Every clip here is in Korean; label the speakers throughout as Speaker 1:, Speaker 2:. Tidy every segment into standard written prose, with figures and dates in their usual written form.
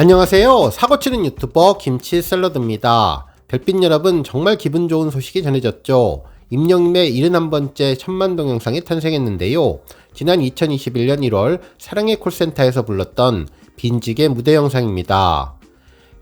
Speaker 1: 안녕하세요. 사고치는 유튜버 김치샐러드입니다. 별빛 여러분, 정말 기분 좋은 소식이 전해졌죠. 임영님의 71번째 천만 동영상이 탄생했는데요. 지난 2021년 1월 사랑의 콜센터에서 불렀던 빈직의 무대 영상입니다.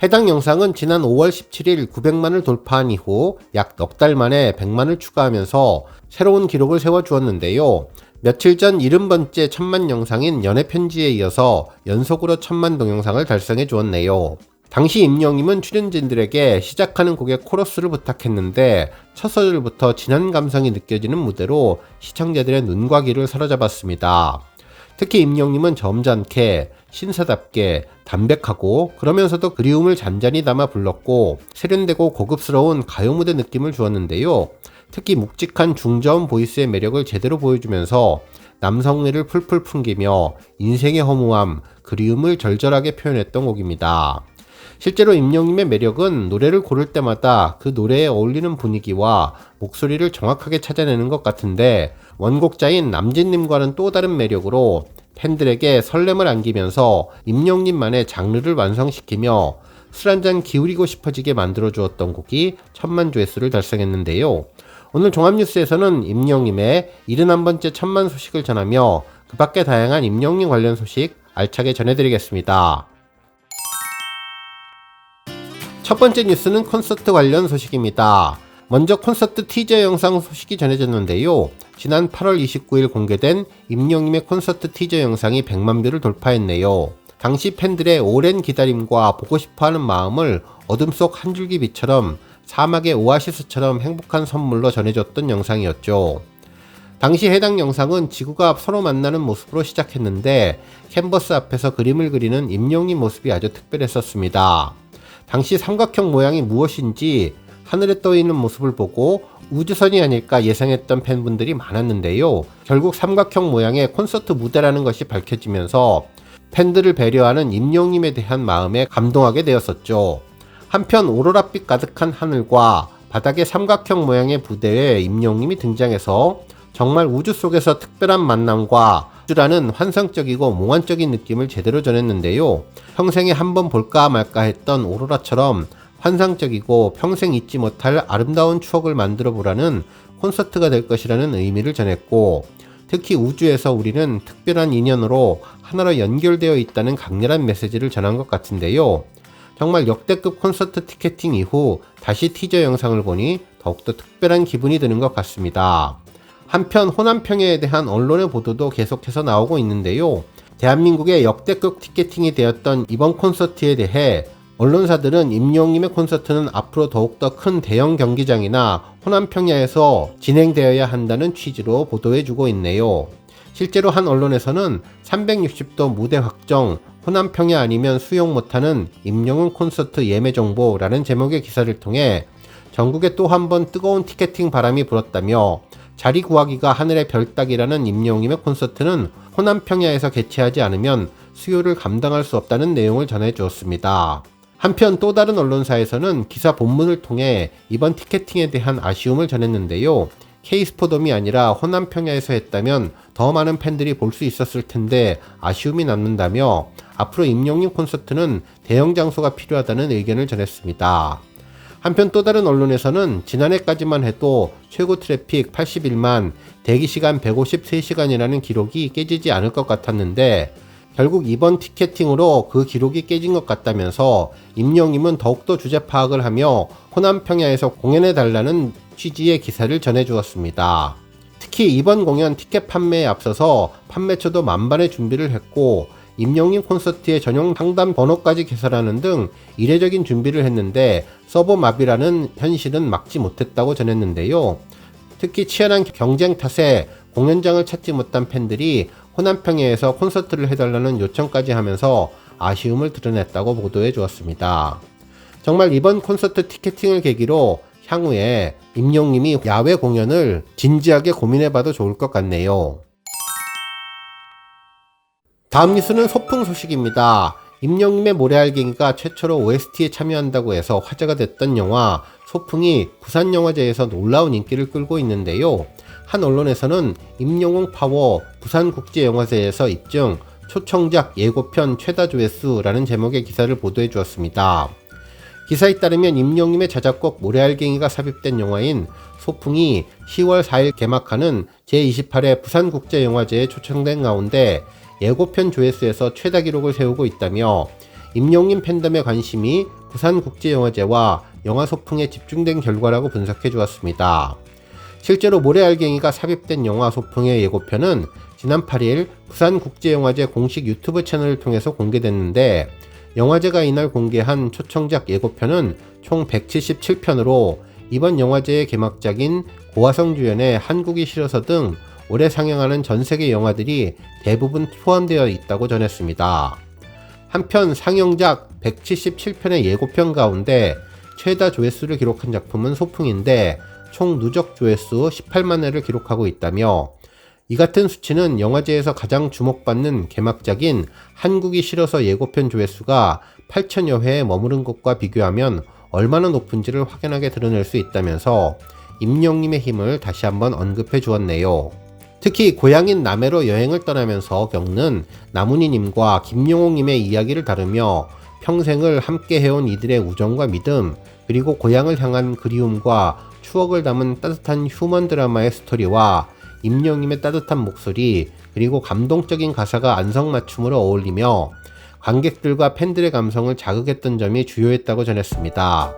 Speaker 1: 해당 영상은 지난 5월 17일 900만을 돌파한 이후 약 넉 달 만에 100만을 추가하면서 새로운 기록을 세워주었는데요. 며칠 전 70번째 천만 영상인 연애편지에 이어서 연속으로 천만 동영상을 달성해 주었네요. 당시 임영님은 출연진들에게 시작하는 곡의 코러스를 부탁했는데 첫 소절부터 진한 감성이 느껴지는 무대로 시청자들의 눈과 귀를 사로잡았습니다. 특히 임영님은 점잖게, 신사답게, 담백하고 그러면서도 그리움을 잔잔히 담아 불렀고 세련되고 고급스러운 가요 무대 느낌을 주었는데요. 특히 묵직한 중저음 보이스의 매력을 제대로 보여주면서 남성미를 풀풀 풍기며 인생의 허무함, 그리움을 절절하게 표현했던 곡입니다. 실제로 임영님의 매력은 노래를 고를 때마다 그 노래에 어울리는 분위기와 목소리를 정확하게 찾아내는 것 같은데 원곡자인 남진님과는 또 다른 매력으로 팬들에게 설렘을 안기면서 임영님만의 장르를 완성시키며 술 한잔 기울이고 싶어지게 만들어 주었던 곡이 천만 조회수를 달성했는데요. 오늘 종합뉴스에서는 임영님의 71번째 천만 소식을 전하며 그 밖에 다양한 임영님 관련 소식 알차게 전해드리겠습니다. 첫 번째 뉴스는 콘서트 관련 소식입니다. 먼저 콘서트 티저 영상 소식이 전해졌는데요. 지난 8월 29일 공개된 임영님의 콘서트 티저 영상이 100만 뷰를 돌파했네요. 당시 팬들의 오랜 기다림과 보고 싶어하는 마음을 어둠 속 한 줄기 빛처럼 사막의 오아시스처럼 행복한 선물로 전해줬던 영상이었죠. 당시 해당 영상은 지구가 서로 만나는 모습으로 시작했는데 캔버스 앞에서 그림을 그리는 임영님 모습이 아주 특별했었습니다. 당시 삼각형 모양이 무엇인지 하늘에 떠있는 모습을 보고 우주선이 아닐까 예상했던 팬분들이 많았는데요. 결국 삼각형 모양의 콘서트 무대라는 것이 밝혀지면서 팬들을 배려하는 임영님에 대한 마음에 감동하게 되었었죠. 한편 오로라빛 가득한 하늘과 바닥의 삼각형 모양의 부대에 임영님이 등장해서 정말 우주 속에서 특별한 만남과 우주라는 환상적이고 몽환적인 느낌을 제대로 전했는데요. 평생에 한번 볼까 말까 했던 오로라처럼 환상적이고 평생 잊지 못할 아름다운 추억을 만들어 보라는 콘서트가 될 것이라는 의미를 전했고, 특히 우주에서 우리는 특별한 인연으로 하나로 연결되어 있다는 강렬한 메시지를 전한 것 같은데요. 정말 역대급 콘서트 티켓팅 이후 다시 티저 영상을 보니 더욱더 특별한 기분이 드는 것 같습니다. 한편 호남평야에 대한 언론의 보도도 계속해서 나오고 있는데요. 대한민국의 역대급 티켓팅이 되었던 이번 콘서트에 대해 언론사들은 임영님의 콘서트는 앞으로 더욱더 큰 대형 경기장이나 호남평야에서 진행되어야 한다는 취지로 보도해주고 있네요. 실제로 한 언론에서는 360도 무대 확정, 호남평야 아니면 수용 못하는 임영웅 콘서트 예매 정보라는 제목의 기사를 통해 전국에 또 한 번 뜨거운 티켓팅 바람이 불었다며 자리 구하기가 하늘의 별 따기라는 임영웅의 콘서트는 호남평야에서 개최하지 않으면 수요를 감당할 수 없다는 내용을 전해주었습니다. 한편 또 다른 언론사에서는 기사 본문을 통해 이번 티켓팅에 대한 아쉬움을 전했는데요. K스포돔이 아니라 호남평야에서 했다면 더 많은 팬들이 볼 수 있었을 텐데 아쉬움이 남는다며 앞으로 임영님 콘서트는 대형 장소가 필요하다는 의견을 전했습니다. 한편 또 다른 언론에서는 지난해까지만 해도 최고 트래픽 81만, 대기시간 153시간이라는 기록이 깨지지 않을 것 같았는데 결국 이번 티켓팅으로 그 기록이 깨진 것 같다면서 임영님은 더욱더 주제 파악을 하며 호남평야에서 공연해달라는 취지의 기사를 전해주었습니다. 특히 이번 공연 티켓 판매에 앞서서 판매처도 만반의 준비를 했고 임영님 콘서트의 전용 상담 번호까지 개설하는 등 이례적인 준비를 했는데 서버 마비라는 현실은 막지 못했다고 전했는데요. 특히 치열한 경쟁 탓에 공연장을 찾지 못한 팬들이 호남평야에서 콘서트를 해달라는 요청까지 하면서 아쉬움을 드러냈다고 보도해 주었습니다. 정말 이번 콘서트 티켓팅을 계기로 향후에 임영님이 야외 공연을 진지하게 고민해봐도 좋을 것 같네요. 다음 뉴스는 소풍 소식입니다. 임영님의 모래알갱이가 최초로 OST에 참여한다고 해서 화제가 됐던 영화 소풍이 부산영화제에서 놀라운 인기를 끌고 있는데요. 한 언론에서는 임영웅 파워 부산국제영화제에서 입증 초청작 예고편 최다 조회수라는 제목의 기사를 보도해 주었습니다. 기사에 따르면 임영님의 자작곡 모래알갱이가 삽입된 영화인 소풍이 10월 4일 개막하는 제28회 부산국제영화제에 초청된 가운데 예고편 조회수에서 최다 기록을 세우고 있다며 임영님 팬덤의 관심이 부산국제영화제와 영화 소풍에 집중된 결과라고 분석해 주었습니다. 실제로 모래알갱이가 삽입된 영화 소풍의 예고편은 지난 8일 부산국제영화제 공식 유튜브 채널을 통해서 공개됐는데 영화제가 이날 공개한 초청작 예고편은 총 177편으로 이번 영화제의 개막작인 고화성 주연의 한국이 싫어서 등 올해 상영하는 전세계 영화들이 대부분 포함되어 있다고 전했습니다. 한편 상영작 177편의 예고편 가운데 최다 조회수를 기록한 작품은 소풍인데 총 누적 조회수 18만 회를 기록하고 있다며 이 같은 수치는 영화제에서 가장 주목받는 개막작인 한국이 싫어서 예고편 조회수가 8천여 회에 머무른 것과 비교하면 얼마나 높은지를 확연하게 드러낼 수 있다면서 임영님의 힘을 다시 한번 언급해 주었네요. 특히 고향인 남해로 여행을 떠나면서 겪는 나문희님과 김용옥님의 이야기를 다루며 평생을 함께 해온 이들의 우정과 믿음, 그리고 고향을 향한 그리움과 추억을 담은 따뜻한 휴먼 드라마의 스토리와 임영님의 따뜻한 목소리, 그리고 감동적인 가사가 안성맞춤으로 어울리며 관객들과 팬들의 감성을 자극했던 점이 주요했다고 전했습니다.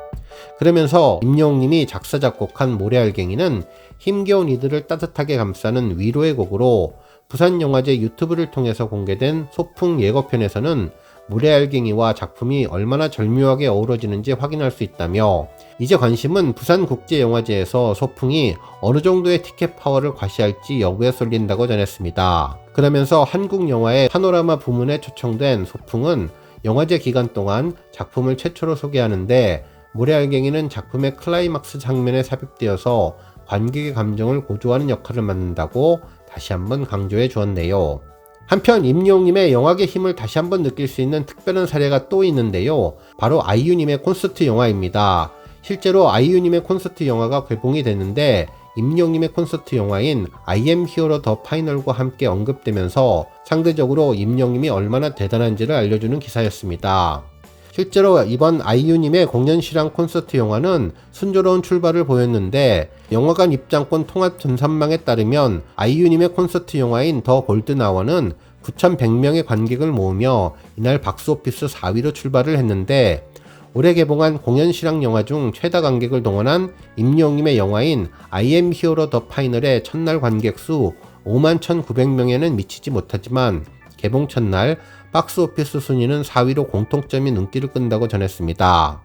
Speaker 1: 그러면서 임영님이 작사 작곡한 모래알갱이는 힘겨운 이들을 따뜻하게 감싸는 위로의 곡으로 부산영화제 유튜브를 통해서 공개된 소풍 예고편에서는 모래알갱이와 작품이 얼마나 절묘하게 어우러지는지 확인할 수 있다며 이제 관심은 부산국제영화제에서 소풍이 어느 정도의 티켓 파워를 과시할지 여부에 쏠린다고 전했습니다. 그러면서 한국 영화의 파노라마 부문에 초청된 소풍은 영화제 기간 동안 작품을 최초로 소개하는데 모래알갱이는 작품의 클라이막스 장면에 삽입되어서 관객의 감정을 고조하는 역할을 맡는다고 다시 한번 강조해 주었네요. 한편 임영님의 영화계 힘을 다시 한번 느낄 수 있는 특별한 사례가 또 있는데요. 바로 아이유님의 콘서트 영화입니다. 실제로 아이유님의 콘서트 영화가 개봉이 됐는데 임영님의 콘서트 영화인 I am hero the final과 함께 언급되면서 상대적으로 임영님이 얼마나 대단한지를 알려주는 기사였습니다. 실제로 이번 아이유님의 공연 실황 콘서트 영화는 순조로운 출발을 보였는데 영화관 입장권 통합 전산망에 따르면 아이유님의 콘서트 영화인 더 골든 아워는 9,100명의 관객을 모으며 이날 박스오피스 4위로 출발을 했는데 올해 개봉한 공연 실황 영화 중 최다 관객을 동원한 임영님의 영화인 I am hero the final의 첫날 관객 수 51,900명에는 미치지 못하지만 개봉 첫날 박스오피스 순위는 4위로 공통점이 눈길을 끈다고 전했습니다.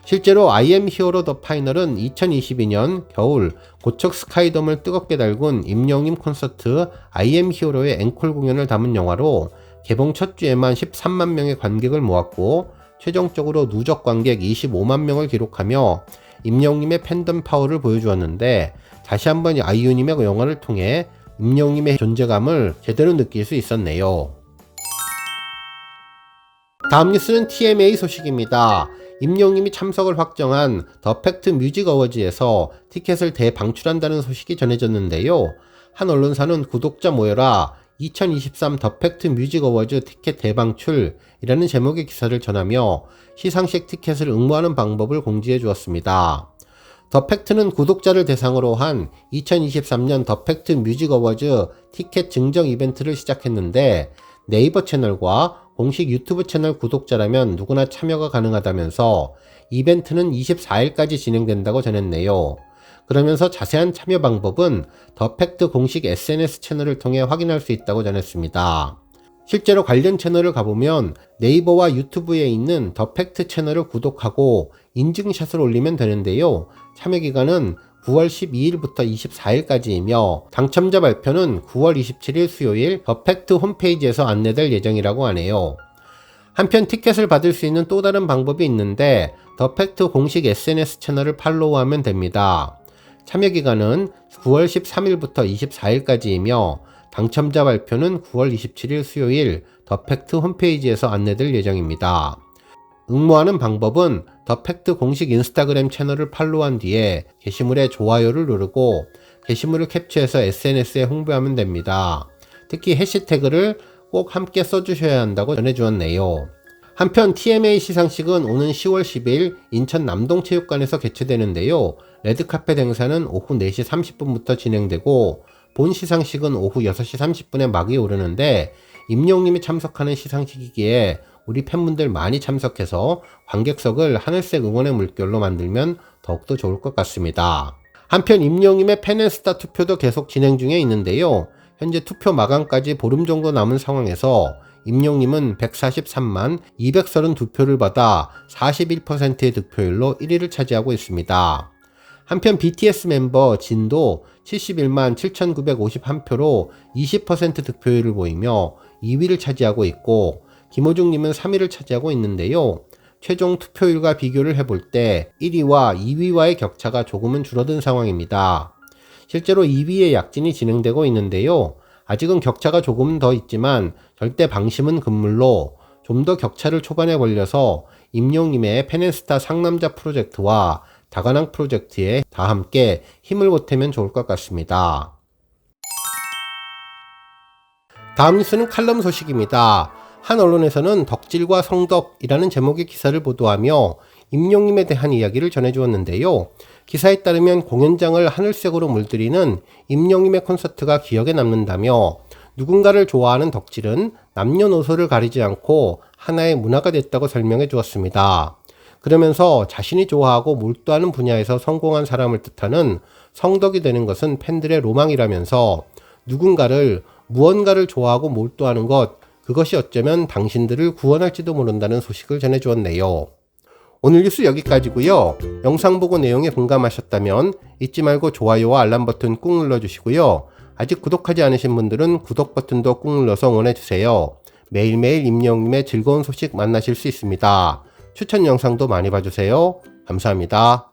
Speaker 1: 실제로 I am hero the final은 2022년 겨울 고척 스카이돔을 뜨겁게 달군 임영님 콘서트 I am hero의 앵콜 공연을 담은 영화로 개봉 첫 주에만 13만 명의 관객을 모았고 최종적으로 누적 관객 25만 명을 기록하며 임영님의 팬덤 파워를 보여주었는데 다시 한번 아이유님의 영화를 통해 임영님의 존재감을 제대로 느낄 수 있었네요. 다음 뉴스는 TMA 소식입니다. 임영님이 참석을 확정한 더 팩트 뮤직 어워즈에서 티켓을 대방출한다는 소식이 전해졌는데요. 한 언론사는 구독자 모여라 2023 더 팩트 뮤직 어워즈 티켓 대방출이라는 제목의 기사를 전하며 시상식 티켓을 응모하는 방법을 공지해 주었습니다. 더 팩트는 구독자를 대상으로 한 2023년 더 팩트 뮤직 어워즈 티켓 증정 이벤트를 시작했는데 네이버 채널과 공식 유튜브 채널 구독자라면 누구나 참여가 가능하다면서 이벤트는 24일까지 진행된다고 전했네요. 그러면서 자세한 참여 방법은 더 팩트 공식 SNS 채널을 통해 확인할 수 있다고 전했습니다. 실제로 관련 채널을 가보면 네이버와 유튜브에 있는 더 팩트 채널을 구독하고 인증샷을 올리면 되는데요. 참여 기간은 9월 12일부터 24일까지이며 당첨자 발표는 9월 27일 수요일 더 팩트 홈페이지에서 안내될 예정이라고 하네요. 한편 티켓을 받을 수 있는 또 다른 방법이 있는데 더 팩트 공식 SNS 채널을 팔로우하면 됩니다. 참여 기간은 9월 13일부터 24일까지이며 당첨자 발표는 9월 27일 수요일 더 팩트 홈페이지에서 안내될 예정입니다. 응모하는 방법은 더 팩트 공식 인스타그램 채널을 팔로우한 뒤에 게시물에 좋아요를 누르고 게시물을 캡처해서 SNS에 홍보하면 됩니다. 특히 해시태그를 꼭 함께 써주셔야 한다고 전해주었네요. 한편 TMA 시상식은 오는 10월 10일 인천 남동체육관에서 개최되는데요. 레드카펫 행사는 오후 4시 30분부터 진행되고 본 시상식은 오후 6시 30분에 막이 오르는데 임영웅님이 참석하는 시상식이기에 우리 팬분들 많이 참석해서 관객석을 하늘색 응원의 물결로 만들면 더욱더 좋을 것 같습니다. 한편 임영웅님의 팬앤스타 투표도 계속 진행 중에 있는데요. 현재 투표 마감까지 보름 정도 남은 상황에서 임영웅님은 143만 232표를 받아 41%의 득표율로 1위를 차지하고 있습니다. 한편 BTS 멤버 진도 71만 7,951표로 20% 득표율을 보이며 2위를 차지하고 있고 김호중님은 3위를 차지하고 있는데요. 최종 투표율과 비교를 해볼 때 1위와 2위와의 격차가 조금은 줄어든 상황입니다. 실제로 2위의 약진이 진행되고 있는데요. 아직은 격차가 조금 더 있지만 절대 방심은 금물로 좀 더 격차를 초반에 벌려서 임영웅님의 팬앤스타 상남자 프로젝트와 다관왕 프로젝트에 다 함께 힘을 보태면 좋을 것 같습니다. 다음 뉴스는 칼럼 소식입니다. 한 언론에서는 덕질과 성덕이라는 제목의 기사를 보도하며 임영웅님에 대한 이야기를 전해주었는데요. 기사에 따르면 공연장을 하늘색으로 물들이는 임영웅님의 콘서트가 기억에 남는다며 누군가를 좋아하는 덕질은 남녀노소를 가리지 않고 하나의 문화가 됐다고 설명해 주었습니다. 그러면서 자신이 좋아하고 몰두하는 분야에서 성공한 사람을 뜻하는 성덕이 되는 것은 팬들의 로망이라면서 누군가를 무언가를 좋아하고 몰두하는 것, 그것이 어쩌면 당신들을 구원할지도 모른다는 소식을 전해주었네요. 오늘 뉴스 여기까지고요. 영상 보고 내용에 공감하셨다면 잊지 말고 좋아요와 알람 버튼 꾹 눌러주시고요. 아직 구독하지 않으신 분들은 구독 버튼도 꾹 눌러서 응원해주세요. 매일매일 임영웅님의 즐거운 소식 만나실 수 있습니다. 추천 영상도 많이 봐주세요. 감사합니다.